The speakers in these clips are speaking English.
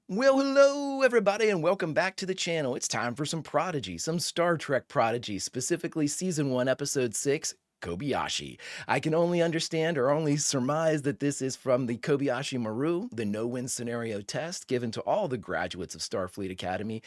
Well, hello everybody, and welcome back to the channel. It's time for some Prodigy, some Star Trek Prodigy, specifically Season 1, Episode 6, Kobayashi. I can only understand or only surmise that this is from the Kobayashi Maru, the no-win scenario test given to all the graduates of Starfleet Academy,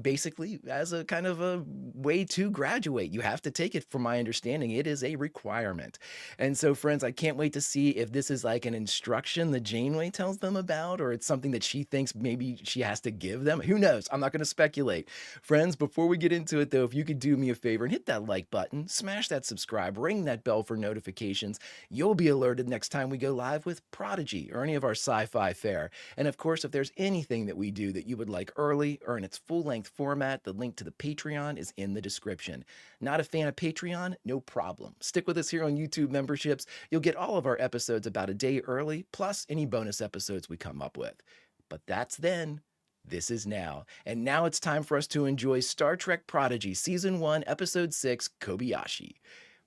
basically as a kind of a way to graduate. You have to take it, from my understanding. It is a requirement. And so, friends, I can't wait to see if this is like an instruction that Janeway tells them about, or it's something that she thinks maybe she has to give them. Who knows? I'm not going to speculate. Friends, before we get into it, though, if you could do me a favor and hit that like button, smash that subscribe, ring that bell for notifications, you'll be alerted next time we go live with Prodigy or any of our sci-fi fare. And of course, if there's anything that we do that you would like early or in its full-length format, the link to the Patreon is in the description. Not a fan of Patreon? No problem. Stick with us here on YouTube memberships. You'll get all of our episodes about a day early, plus any bonus episodes we come up with. But that's then. This is now. And now it's time for us to enjoy Star Trek Prodigy Season 1, Episode 6, Kobayashi.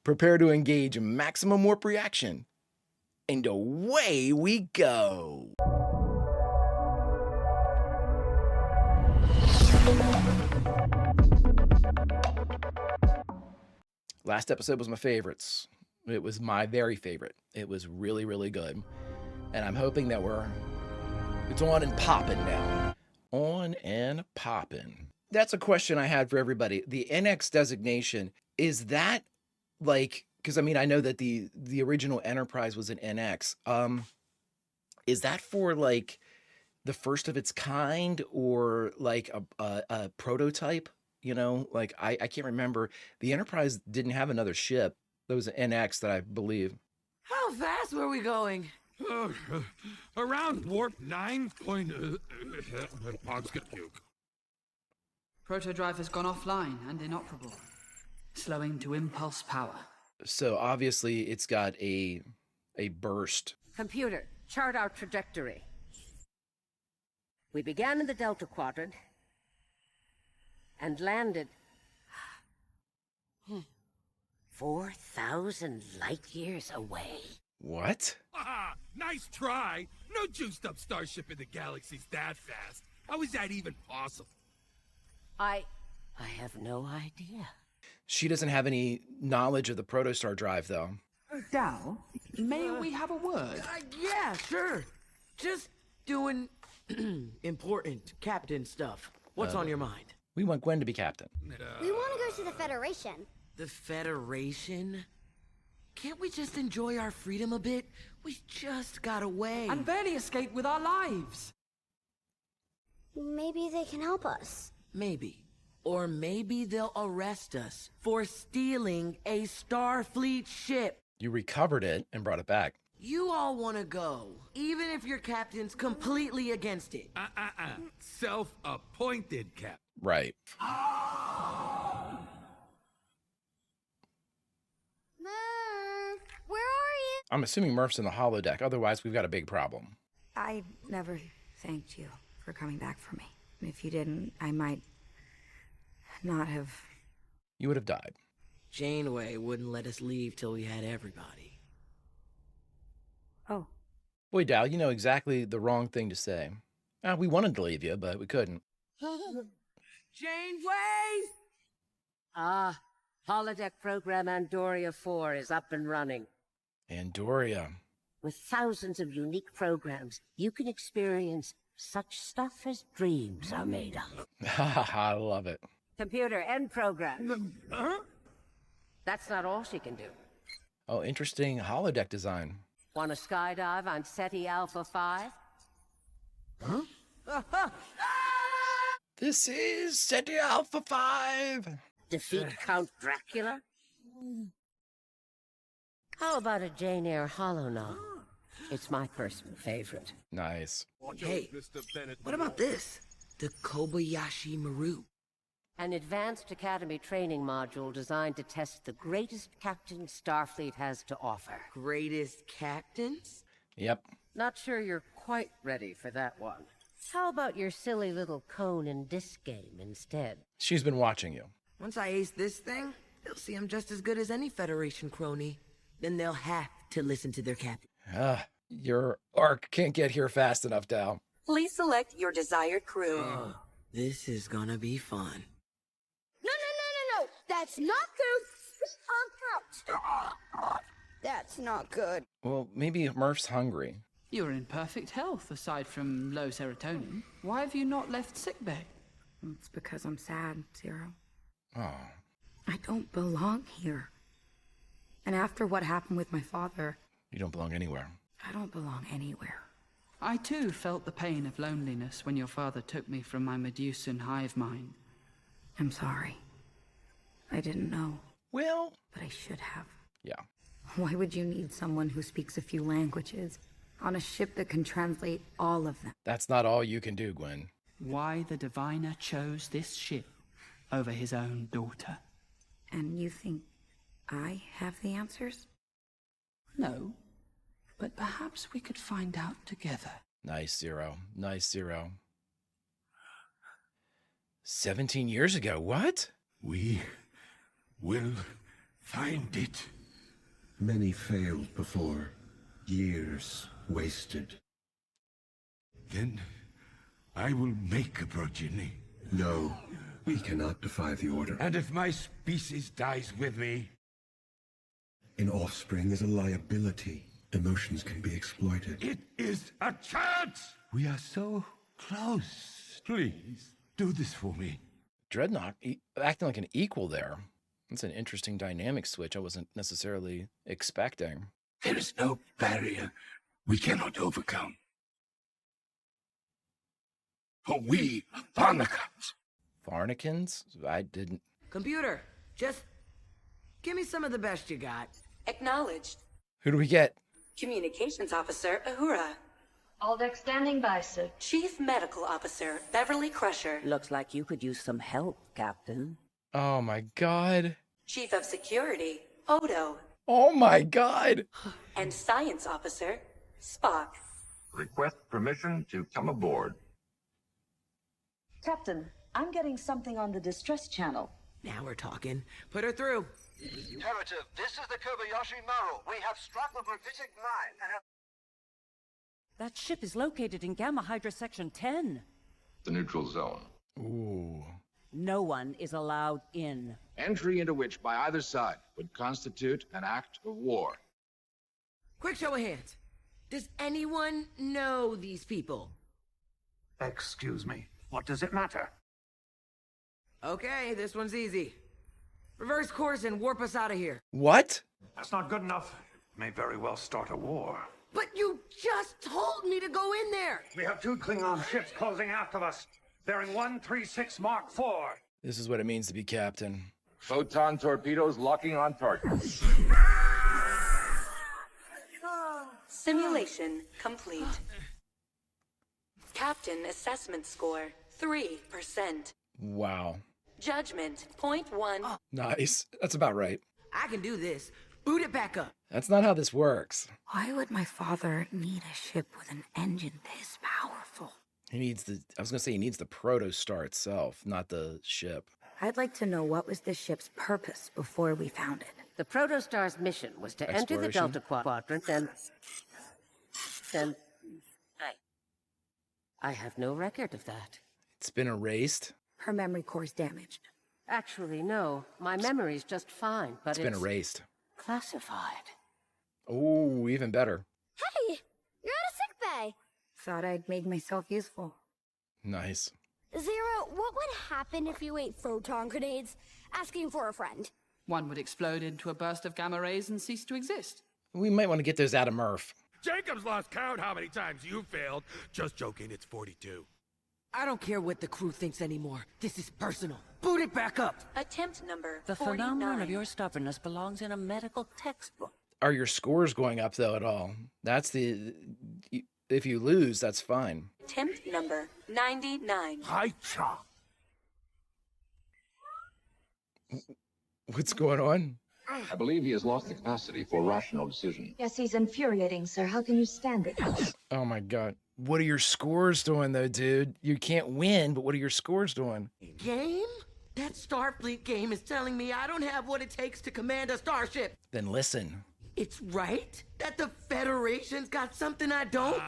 Prepare to engage maximum warp reaction. And away we go. Last episode was my favorites. It was my very favorite. It was really, really good. And I'm hoping that it's on and popping now. On and popping. That's a question I had for everybody. The NX designation, is that like, because I mean, I know that the original Enterprise was an NX. Is that for like the first of its kind, or like a prototype? You know, like I can't remember. The Enterprise didn't have another ship. There was an NX that I believe. How fast were we going? Around warp 9 point. Pog's gonna puke. Proto-drive has gone offline and inoperable, slowing to impulse power. So obviously it's got a burst. Computer, chart our trajectory. We began in the Delta Quadrant and landed 4,000 light years away. What? Ah, nice try. No juiced up starship in the galaxy's that fast. How is that even possible? I have no idea. She doesn't have any knowledge of the protostar drive, though. Dal, may we have a word? Yeah, sure. Just doing important captain stuff. What's on your mind? We want Gwen to be captain. We want to go to the Federation. The Federation? Can't we just enjoy our freedom a bit? We just got away. And barely escaped with our lives. Maybe they can help us. Maybe. Or maybe they'll arrest us for stealing a Starfleet ship. You recovered it and brought it back. You all want to go, even if your captain's completely against it. Self-appointed cap. Right. Murph, where are you? I'm assuming Murph's in the holodeck. Otherwise, we've got a big problem. I never thanked you for coming back for me. If you didn't, I might not have. You would have died. Janeway wouldn't let us leave till we had everybody. Oh. Boy, Dal, you know exactly the wrong thing to say. We wanted to leave you, but we couldn't. Janeway! Ah, holodeck program Andoria 4 is up and running. Andoria. With thousands of unique programs, you can experience such stuff as dreams are made of. I love it. Computer, end program. That's not all she can do. Oh, interesting holodeck design. Want to skydive on SETI Alpha 5? This is SETI Alpha 5. Defeat Count Dracula? How about a Jane Eyre holonovel? It's my personal favorite. Nice. Hey, what about this? The Kobayashi Maru. An advanced academy training module designed to test the greatest captain Starfleet has to offer. Greatest captains? Yep. Not sure you're quite ready for that one. How about your silly little cone and disc game instead? She's been watching you. Once I ace this thing, they'll see I'm just as good as any Federation crony. Then they'll have to listen to their captain. Your arc can't get here fast enough, Dal. Please select your desired crew. Oh, this is gonna be fun. No. That's not good. I'm out. That's not good. Well, maybe Murph's hungry. You're in perfect health, aside from low serotonin. Why have you not left sickbay? It's because I'm sad, Zero. Oh. I don't belong here. And after what happened with my father, You don't belong anywhere. I don't belong anywhere. I too felt the pain of loneliness when your father took me from my Medusan hive mind. I'm sorry. I didn't know, Well, but I should have. yeah. Why would you need someone who speaks a few languages on a ship that can translate all of them? That's not all you can do, Gwen. Why the diviner chose this ship over his own daughter? And you think I have the answers? No, but perhaps we could find out together. Nice, Zero. Nice, Zero. 17 years ago, what? We will find it. Many failed before. Years wasted. Then I will make a progeny. No, we cannot defy the order. And if my species dies with me, An offspring is a liability. Emotions can be exploited. it is a chance! We are so close. Please, do this for me. Dreadnought acting like an equal there. That's an interesting dynamic switch I wasn't necessarily expecting. There is no barrier we cannot overcome. For we are Barnacles. Farnikins? I didn't... Computer, just give me some of the best you got. Acknowledged. Who do we get? Communications Officer Uhura. All deck standing by, sir. Chief Medical Officer Beverly Crusher. Looks like you could use some help, Captain. Oh my god. Chief of Security Odo. Oh my god! And Science Officer Spock. Request permission to come aboard. Captain, I'm getting something on the distress channel. Now we're talking. Put her through. Imperative, this is the Kobayashi Maru. We have struck a gravitic mine and have... That ship is located in Gamma Hydra Section 10. The neutral zone. Ooh. No one is allowed in. Entry into which by either side would constitute an act of war. Quick show of hands. Does anyone know these people? Excuse me. What does it matter? Okay, this one's easy. Reverse course and warp us out of here. What? That's not good enough. May very well start a war. But you just told me to go in there! We have 2 Klingon ships closing after us, bearing 136 Mark IV. This is what it means to be captain. Photon torpedoes locking on target. Simulation complete. Captain assessment score 3%. Wow. Judgment 0.1. Nice. That's about right. I can do this. Boot it back up. That's not how this works. Why would my father need a ship with an engine this powerful? He needs the... I was going to say he needs the protostar itself, not the ship. I'd like to know what was the ship's purpose before we found it. The Protostar's mission was to enter the Exploration. Delta Quadrant and... I have no record of that. It's been erased. Her memory core's damaged. Actually, no. My memory's just fine, but It's been erased. classified. Oh, even better. Hey, you're at a sick bay. Thought I'd made myself useful. Nice. Zero, what would happen if you ate photon grenades? Asking for a friend. One would explode into a burst of gamma rays and cease to exist. We might want to get those out of Murph. Jacob's lost count how many times you failed. Just joking, it's 42. I don't care what the crew thinks anymore. This is personal. Boot it back up. Attempt number The 49. phenomenon of your stubbornness belongs in a medical textbook. Are your scores going up, though, at all? That's the... If you lose, that's fine. Attempt number 99. Hi, cha. What's going on? I believe he has lost the capacity for rational decision. Yes, he's infuriating, sir. How can you stand it? Oh my god. What are your scores doing, though, dude? You can't win, but what are your scores doing? Game? That Starfleet game is telling me I don't have what it takes to command a starship. Then listen. It's right that the Federation's got something I don't?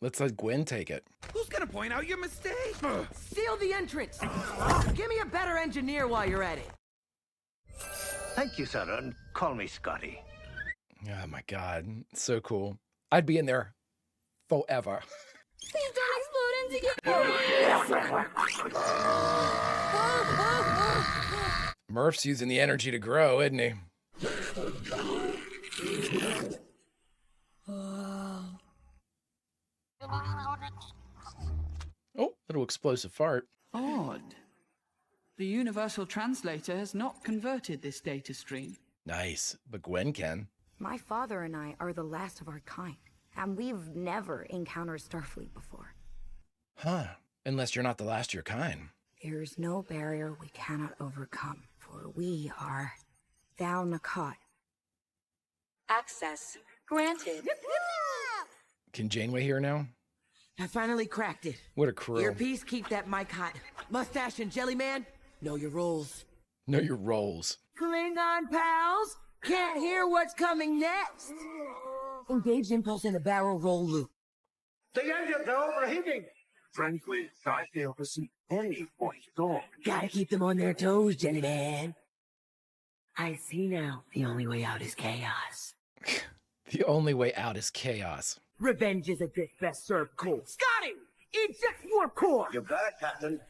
Let's let Gwen take it. Who's gonna point out your mistake? Seal the entrance. Give me a better engineer while you're at it. Thank you, sir, and call me Scotty. Oh my God, so cool. I'd be in there forever. Please don't explode into Murph's using the energy to grow, isn't he? Oh, little explosive fart. Odd. The Universal Translator has not converted this data stream. Nice, but Gwen can. My father and I are the last of our kind, and we've never encountered Starfleet before. Huh, unless you're not the last of your kind. There's no barrier we cannot overcome, for we are down the cot. Access granted. Can Janeway hear now? I finally cracked it. What a crew. Earpiece, keep that mic hot. Mustache and Jelly Man, know your roles. Know your roles. Klingon pals, can't hear what's coming next. Engage impulse in the barrel roll loop. The engines are overheating! Frankly, I fail to see any point at all. Gotta keep them on their toes, Jelly Man. I see now. The only way out is chaos. The only way out is chaos. Revenge is a dish best served cold. Scotty! Eject warp core! You got it, Captain.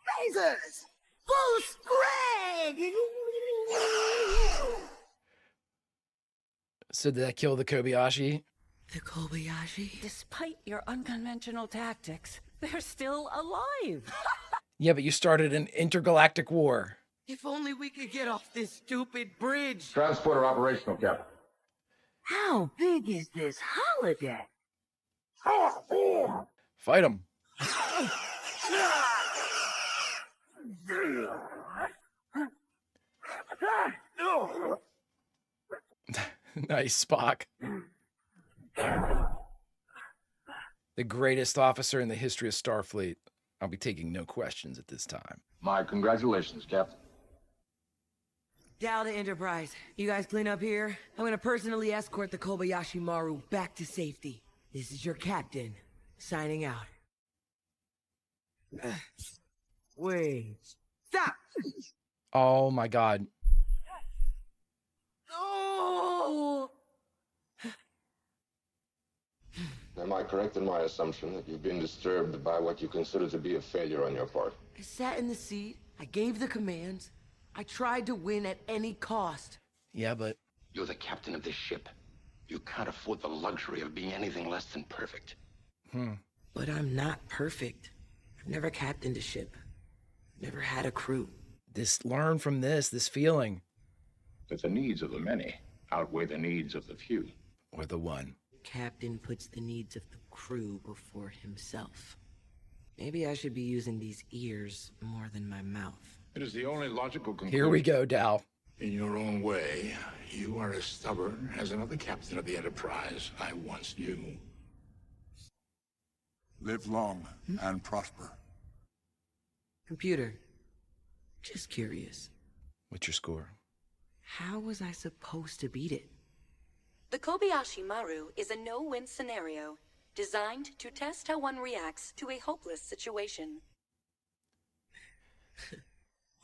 Lasers! Boost Greg! So did that kill the Kobayashi? The Kobayashi? Despite your unconventional tactics, they're still alive. Yeah, but you started an intergalactic war. If only we could get off this stupid bridge. Transporter operational, Captain. How big is this holodeck? Fight him. Nice, Spock. The greatest officer in the history of Starfleet. I'll be taking no questions at this time. My congratulations, Captain. Dow to Enterprise. You guys clean up here? I'm gonna personally escort the Kobayashi Maru back to safety. This is your captain, signing out. Wait. Stop! Oh my God. Oh! Am I correct in my assumption that you've been disturbed by what you consider to be a failure on your part? I sat in the seat, I gave the commands, I tried to win at any cost. Yeah, but... You're the captain of this ship. You can't afford the luxury of being anything less than perfect. But I'm not perfect. I've never captained a ship. Never had a crew. Learn from this feeling. But the needs of the many outweigh the needs of the few. Or the one. Captain puts the needs of the crew before himself. Maybe I should be using these ears more than my mouth. It is the only logical conclusion. Here we go, Dow. In your own way, you are as stubborn as another captain of the Enterprise I once knew. Live long and prosper. Computer, just curious. What's your score? How was I supposed to beat it? The Kobayashi Maru is a no-win scenario designed to test how one reacts to a hopeless situation.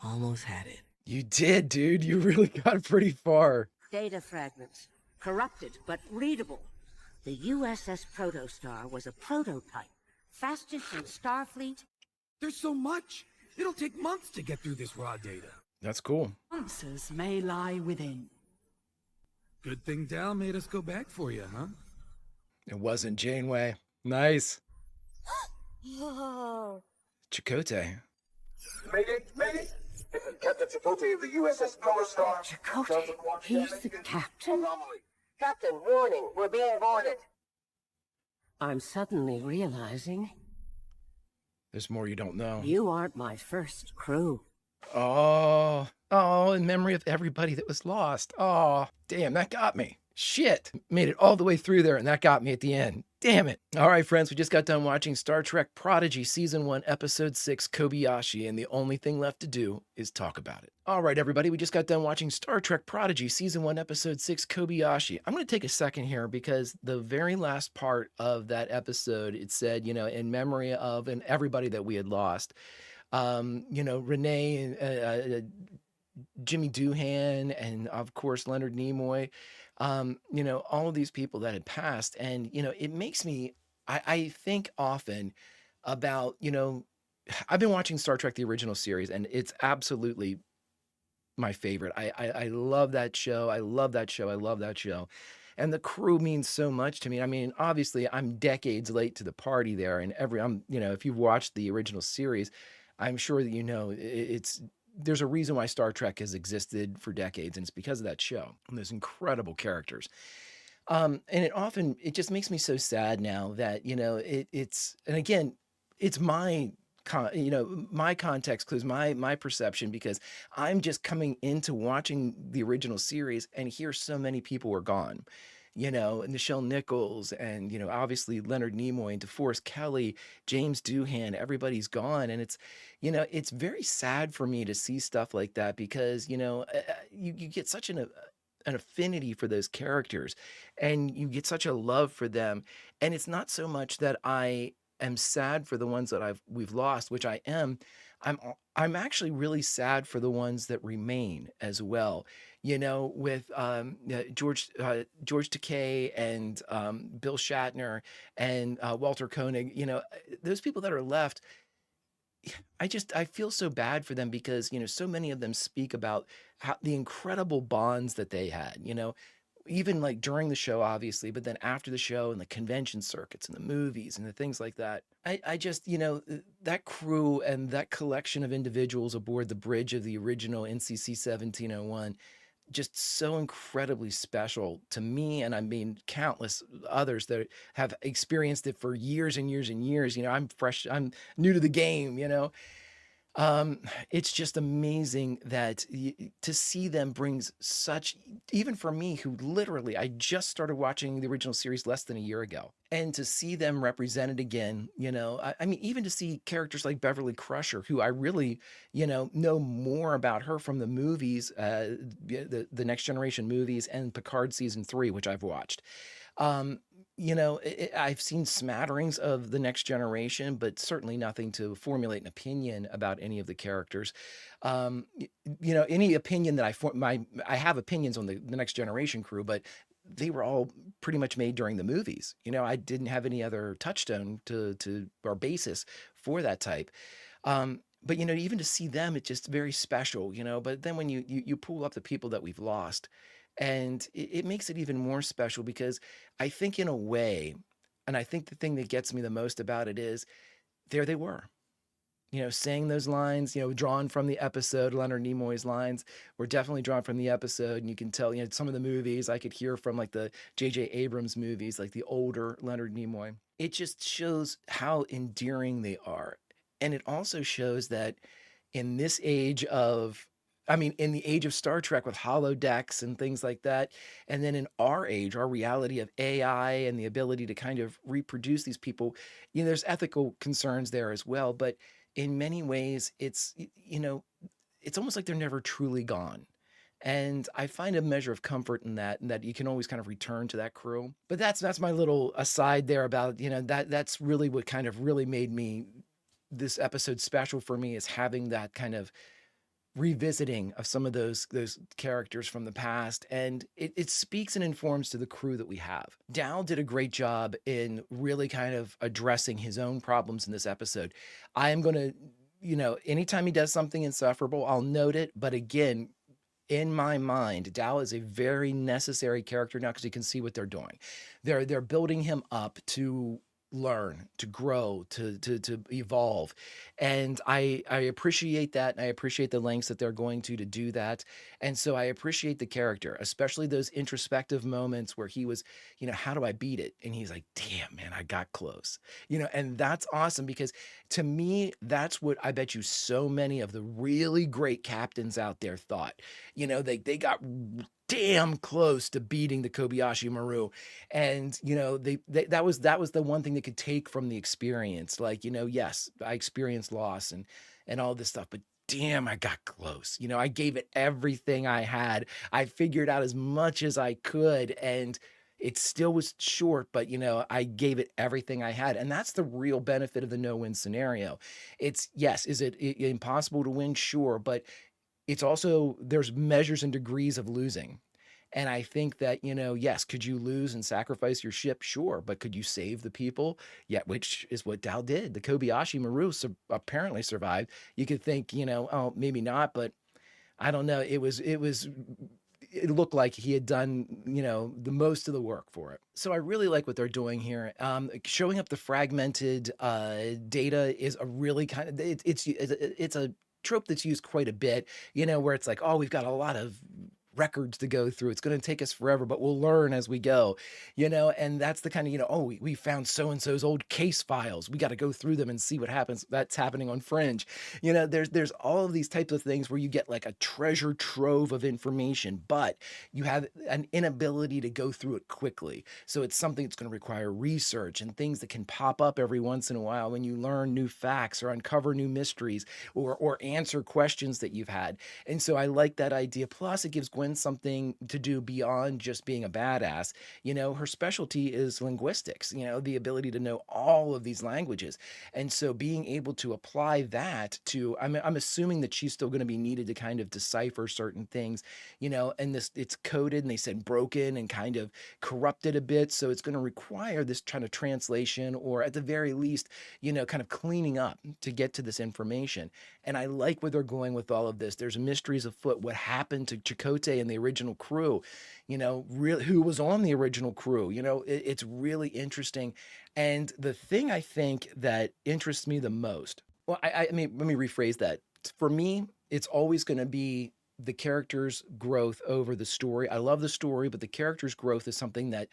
Almost had it. You did, dude. You really got pretty far. Data fragments. Corrupted, but readable. The USS Protostar was a prototype. Fastest in Starfleet. There's so much. It'll take months to get through this raw data. That's cool. Answers may lie within. Good thing Dal made us go back for you, huh? It wasn't Janeway. Nice. Whoa. Chakotay. Mayday! Captain Chakotay of the USS Protostar. Chakotay? He's the captain? Captain, warning, we're being boarded. I'm suddenly realizing There's more you don't know. you aren't my first crew. Oh, in memory of everybody that was lost. Oh, damn, that got me. Shit, made it all the way through there, and that got me at the end. Damn it. All right, friends, we just got done watching Star Trek Prodigy Season 1, Episode 6, Kobayashi, and the only thing left to do is talk about it. All right, everybody, we just got done watching Star Trek Prodigy Season 1, Episode 6, Kobayashi. I'm going to take a second here because the very last part of that episode, it said, in memory of and everybody that we had lost. Renee and Jimmy Doohan, and of course Leonard Nimoy, all of these people that had passed. And it makes me I think often about, I've been watching Star Trek the original series, and it's absolutely my favorite. I love that show. I love that show. I love that show. And the crew means so much to me. I mean, obviously I'm decades late to the party there, and if you've watched the original series, I'm sure that there's a reason why Star Trek has existed for decades, and it's because of that show and those incredible characters. And it just makes me so sad now that, and again, it's my context clues, my perception, because I'm just coming into watching the original series, and here so many people were gone. Nichelle Nichols, and, obviously Leonard Nimoy and DeForest Kelly, James Doohan, everybody's gone. And it's very sad for me to see stuff like that, because, you get such an affinity for those characters, and you get such a love for them. And it's not so much that I am sad for the ones that we've lost, which I am. I'm actually really sad for the ones that remain as well. With George Takei and Bill Shatner and Walter Koenig. Those people that are left, I feel so bad for them, because so many of them speak about the incredible bonds that they had. Even like during the show, obviously, but then after the show and the convention circuits and the movies and the things like that. I just, that crew and that collection of individuals aboard the bridge of the original NCC 1701, just so incredibly special to me. And I mean, countless others that have experienced it for years and years and years. I'm new to the game, it's just amazing that to see them brings such, even for me, who literally, I just started watching the original series less than a year ago, and to see them represented again, I mean, even to see characters like Beverly Crusher, who I really, know more about her from the movies, the Next Generation movies, and Picard season 3, which I've watched. I've seen smatterings of the Next Generation, but certainly nothing to formulate an opinion about any of the characters. Any opinion that I have opinions on the Next Generation crew, but they were all pretty much made during the movies. I didn't have any other touchstone to or basis for that type. But even to see them, it's just very special. But then when you pull up the people that we've lost, and it makes it even more special, because I think, in a way, and I think the thing that gets me the most about it is, there they were, saying those lines, drawn from the episode. Leonard Nimoy's lines were definitely drawn from the episode. And you can tell, some of the movies I could hear from, like the J.J. Abrams movies, like the older Leonard Nimoy. It just shows how endearing they are. And it also shows that in this age of, in the age of Star Trek with holodecks and things like that, and then in our age, our reality of AI and the ability to kind of reproduce these people, there's ethical concerns there as well. But in many ways, it's almost like they're never truly gone. And I find a measure of comfort in that, and that you can always kind of return to that crew. But that's my little aside there about, that's really what kind of really made this episode special for me, is having that kind of revisiting of some of those characters from the past. And it speaks and informs to the crew that we have. Dal did a great job in really kind of addressing his own problems in this episode. I am going to, anytime he does something insufferable, I'll note it. But again, in my mind, Dal is a very necessary character now, because you can see what they're doing. They're building him up to learn, to grow, to evolve. And I appreciate that. And I appreciate the lengths that they're going to do that. And so I appreciate the character, especially those introspective moments where he was, how do I beat it? And he's like, damn, man, I got close, and that's awesome, because to me, that's what I bet you so many of the really great captains out there thought. They got damn close to beating the Kobayashi Maru. And, that was the one thing they could take from the experience. Like, yes, I experienced loss and all this stuff, but damn, I got close. I gave it everything I had. I figured out as much as I could, and it still was short, but I gave it everything I had. And that's the real benefit of the no-win scenario. It's yes, is it impossible to win? Sure, but it's also there's measures and degrees of losing. And I think that, yes, could you lose and sacrifice your ship? Sure. But could you save the people? Yeah, which is what Dal did. The Kobayashi Maru apparently survived. You could think, oh, maybe not, but I don't know. It looked like he had done, the most of the work for it. So I really like what they're doing here. Showing up the fragmented data is a really kind of, it's a trope that's used quite a bit, where it's like, oh, we've got a lot of records to go through. It's going to take us forever, but we'll learn as we go, and that's the kind of, oh, we found so-and-so's old case files. We got to go through them and see what happens. That's happening on Fringe. There's all of these types of things where you get like a treasure trove of information, but you have an inability to go through it quickly. So it's something that's going to require research and things that can pop up every once in a while when you learn new facts or uncover new mysteries or answer questions that you've had. And so I like that idea. Plus, it gives Gwen something to do beyond just being a badass. Her specialty is linguistics, the ability to know all of these languages. And so being able to apply that to, I'm assuming that she's still going to be needed to kind of decipher certain things, and it's coded and they said broken and kind of corrupted a bit. So it's going to require this kind of translation, or at the very least, kind of cleaning up to get to this information. And I like where they're going with all of this. There's mysteries afoot. What happened to Chakotay and the original crew? Really, who was on the original crew? It's really interesting. And the thing I think that interests me the most, well, I mean, let me rephrase that. For me, it's always going to be the character's growth over the story. I love the story, but the character's growth is something that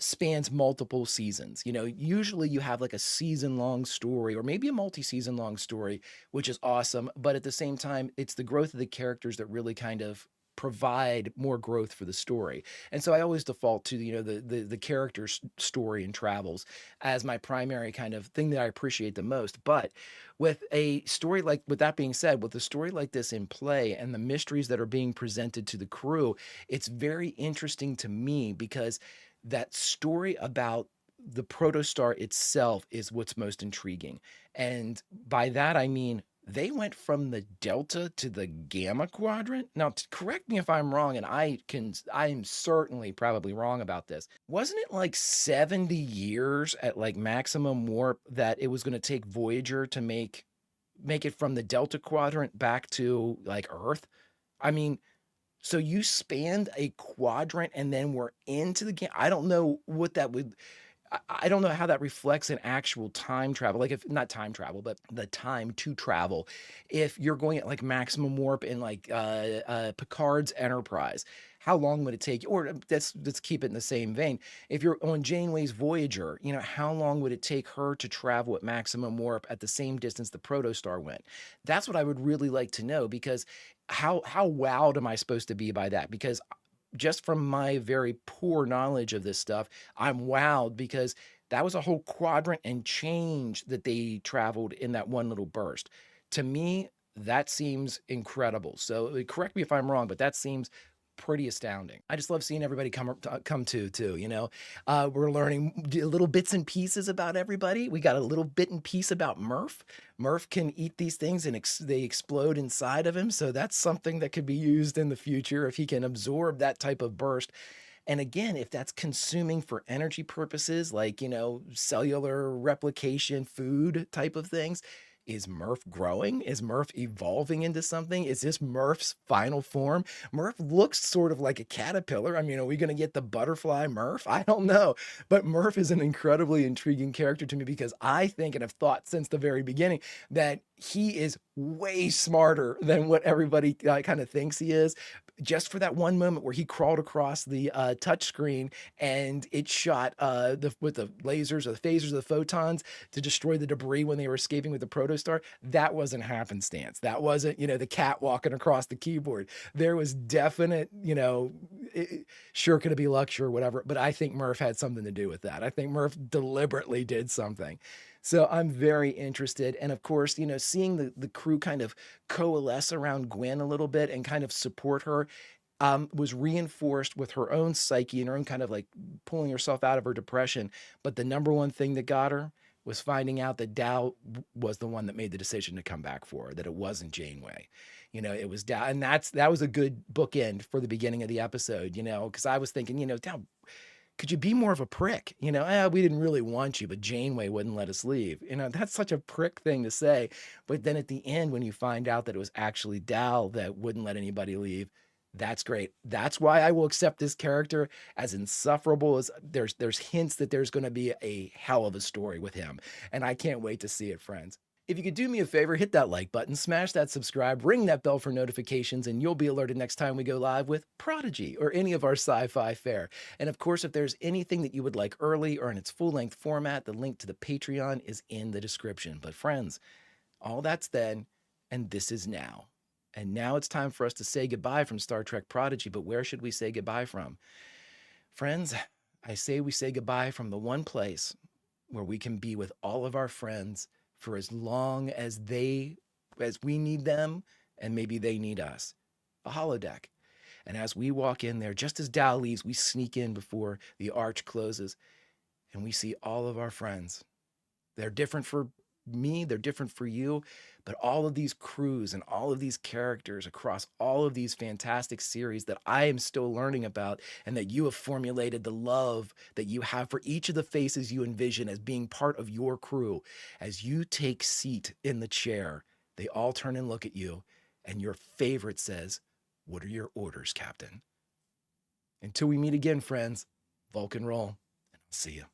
spans multiple seasons. Usually you have like a season-long story or maybe a multi-season long story, which is awesome. But at the same time, it's the growth of the characters that really kind of provide more growth for the story. And so I always default to, the character's story and travels as my primary kind of thing that I appreciate the most. But with a story like, with that being said, with a story like this in play and the mysteries that are being presented to the crew, it's very interesting to me because that story about the protostar itself is what's most intriguing. And by that, I mean, they went from the Delta to the Gamma quadrant. Now, correct me if I'm wrong, and I'm certainly probably wrong about this. Wasn't it like 70 years at like maximum warp that it was going to take Voyager to make it from the Delta quadrant back to like Earth? I mean, so you spanned a quadrant and then we're into the game. I don't know what that would. I don't know how that reflects in actual time travel. Like, if not time travel, but the time to travel. If you're going at like maximum warp in like Picard's Enterprise, how long would it take? Or let's keep it in the same vein. If you're on Janeway's Voyager, how long would it take her to travel at maximum warp at the same distance the protostar went? That's what I would really like to know, because how wowed am I supposed to be by that? Because just from my very poor knowledge of this stuff, I'm wowed, because that was a whole quadrant and change that they traveled in that one little burst. To me, that seems incredible. So correct me if I'm wrong, but that seems pretty astounding. I just love seeing everybody come to too. We're learning little bits and pieces about everybody. We got a little bit and piece about Murph. Murph can eat these things and they explode inside of him. So that's something that could be used in the future if he can absorb that type of burst. And again, if that's consuming for energy purposes, like, cellular replication, food type of things, is Murph growing? Is Murph evolving into something? Is this Murph's final form? Murph looks sort of like a caterpillar. I mean, are we going to get the butterfly Murph? I don't know. But Murph is an incredibly intriguing character to me, because I think, and have thought since the very beginning, that he is way smarter than what everybody kind of thinks he is. just for that one moment where he crawled across the touch screen and it shot with the lasers or the phasers or the photons to destroy the debris when they were escaping with the protostar. That wasn't happenstance. That wasn't, the cat walking across the keyboard. There was definite, sure, could it be luck, sure, whatever. But I think Murph had something to do with that. I think Murph deliberately did something. So I'm very interested. And of course, seeing the crew kind of coalesce around Gwen a little bit and kind of support her was reinforced with her own psyche and her own kind of like pulling herself out of her depression. But the number one thing that got her was finding out that Dow was the one that made the decision to come back for her, that it wasn't Janeway. It was Dow. And that was a good bookend for the beginning of the episode, because I was thinking, Dow, could you be more of a prick? We didn't really want you, but Janeway wouldn't let us leave. That's such a prick thing to say. But then at the end, when you find out that it was actually Dal that wouldn't let anybody leave, that's great. That's why I will accept this character as insufferable as there's hints that there's going to be a hell of a story with him. And I can't wait to see it, friends. If you could do me a favor, hit that like button, smash that subscribe, ring that bell for notifications, and you'll be alerted next time we go live with Prodigy or any of our sci-fi fare. And of course, if there's anything that you would like early or in its full-length format, the link to the Patreon is in the description. But friends, all that's then, and this is now. And now it's time for us to say goodbye from Star Trek Prodigy, but where should we say goodbye from? Friends, I say we say goodbye from the one place where we can be with all of our friends for as long as we need them, and maybe they need us. A holodeck. And as we walk in there, just as Dow leaves, we sneak in before the arch closes, and we see all of our friends. They're different for me, they're different for you, but all of these crews and all of these characters across all of these fantastic series that I am still learning about, and that you have formulated the love that you have for each of the faces you envision as being part of your crew. As you take seat in the chair, they all turn and look at you, and your favorite says, "What are your orders, Captain?" Until we meet again, friends, Vulcan roll, and I'll see you.